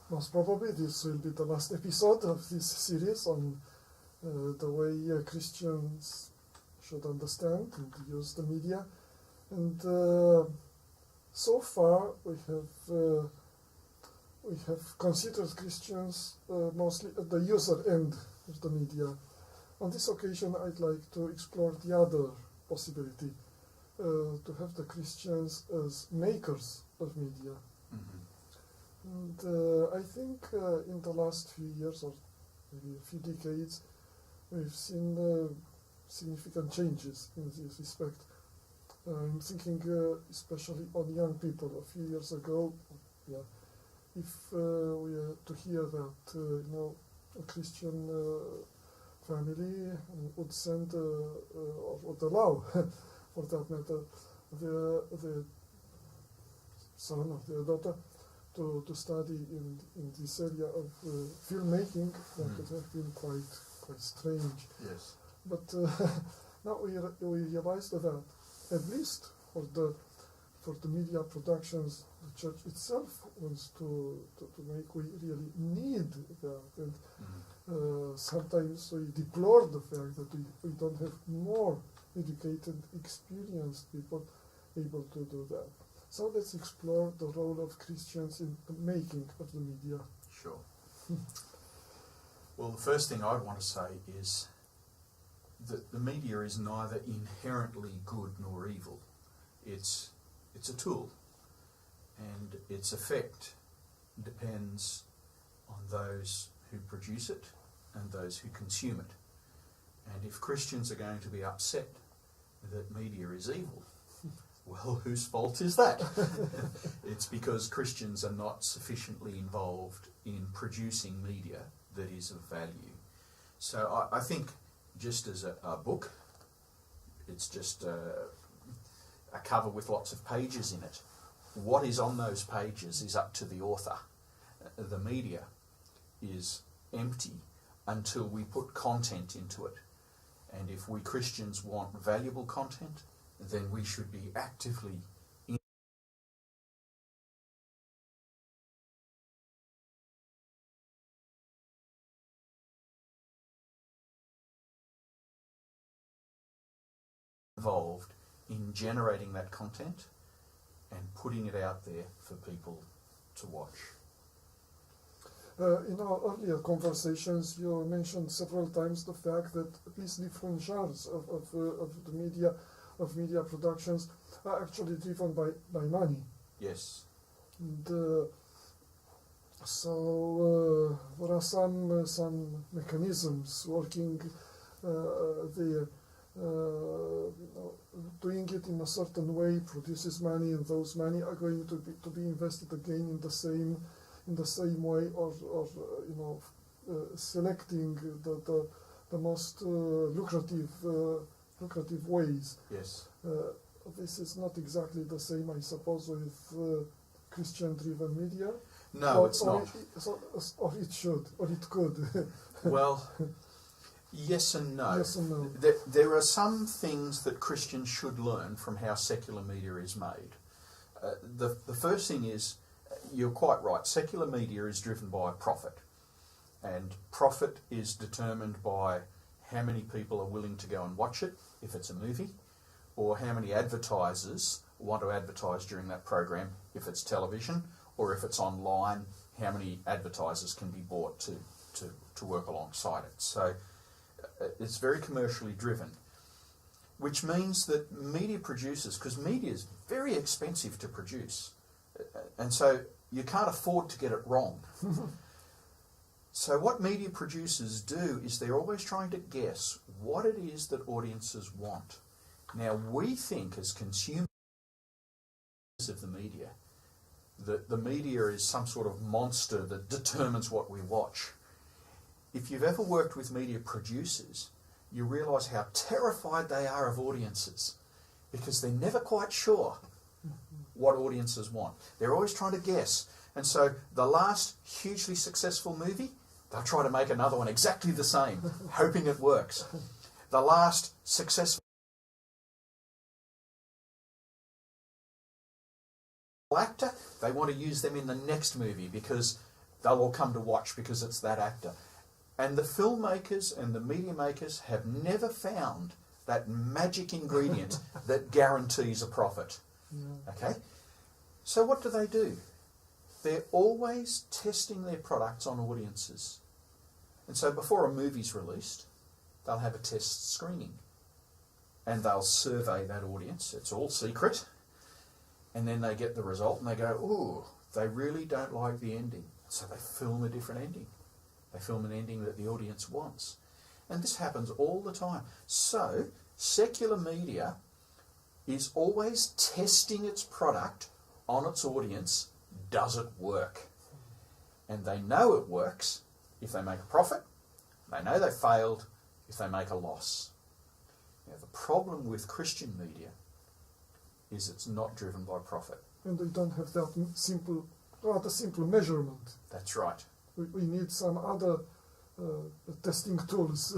most probably this will be the last episode of this series on the way Christians should understand and use the media. And so far we have considered Christians mostly at the user end of the media. On this occasion, I'd like to explore the other possibility, to have the Christians as makers of media. Mm-hmm. And I think in the last few years, or maybe a few decades, we've seen significant changes in this respect. I'm thinking especially on young people. A few years ago, if we are to hear that a Christian family would send or would allow, for that matter, the son or their daughter to study in this area of filmmaking, that would have been quite strange. Yes. But now we realize that at least for the media productions, the church itself wants to make. We really need that, and sometimes we deplore the fact that we don't have more educated, experienced people able to do that. So let's explore the role of Christians in the making of the media. Sure. Well, the first thing I'd want to say is that the media is neither inherently good nor evil. It's a tool, and its effect depends on those who produce it and those who consume it. And if Christians are going to be upset that media is evil, well, whose fault is that? It's because Christians are not sufficiently involved in producing media that is of value. So I think just as a book, it's just a cover with lots of pages in it. What is on those pages is up to the author. The media is empty until we put content into it. And if we Christians want valuable content, then we should be actively involved in generating that content and putting it out there for people to watch. In our earlier conversations, you mentioned several times the fact that these different genres of the media productions are actually driven by money. Yes. And so there are some mechanisms working there. Doing it in a certain way produces money, and those money are going to be invested again in the same way, or selecting the most lucrative ways. Yes. This is not exactly the same, I suppose, with Christian-driven media. No, it's not. Or it should, or it could. Well, yes and no. Yes and no. There are some things that Christians should learn from how secular media is made. The first thing is, you're quite right, secular media is driven by profit. And profit is determined by how many people are willing to go and watch it, if it's a movie, or how many advertisers want to advertise during that program, if it's television, or if it's online, how many advertisers can be bought to work alongside it. So it's very commercially driven, which means that media producers, because media is very expensive to produce, and so you can't afford to get it wrong. So what media producers do is they're always trying to guess what it is that audiences want. Now, we think as consumers of the media that the media is some sort of monster that determines what we watch. If you've ever worked with media producers, you realise how terrified they are of audiences, because they're never quite sure what audiences want. They're always trying to guess. And so the last hugely successful movie, they'll try to make another one exactly the same, hoping it works. The last successful actor, they want to use them in the next movie because They'll all come to watch because it's that actor. And the filmmakers and the media makers have never found that magic ingredient that guarantees a profit. Yeah. Okay? So what do? They're always testing their products on audiences. And so before a movie's released, they'll have a test screening. And they'll survey that audience. It's all secret. And then they get the result and they go, ooh, they really don't like the ending. So they film a different ending. They film an ending that the audience wants. And this happens all the time. So secular media is always testing its product on its audience. Does it work? And they know it works if they make a profit. They know they failed if they make a loss. Now, the problem with Christian media is it's not driven by profit. And they don't have that rather simple measurement. That's right. We need some other testing tools.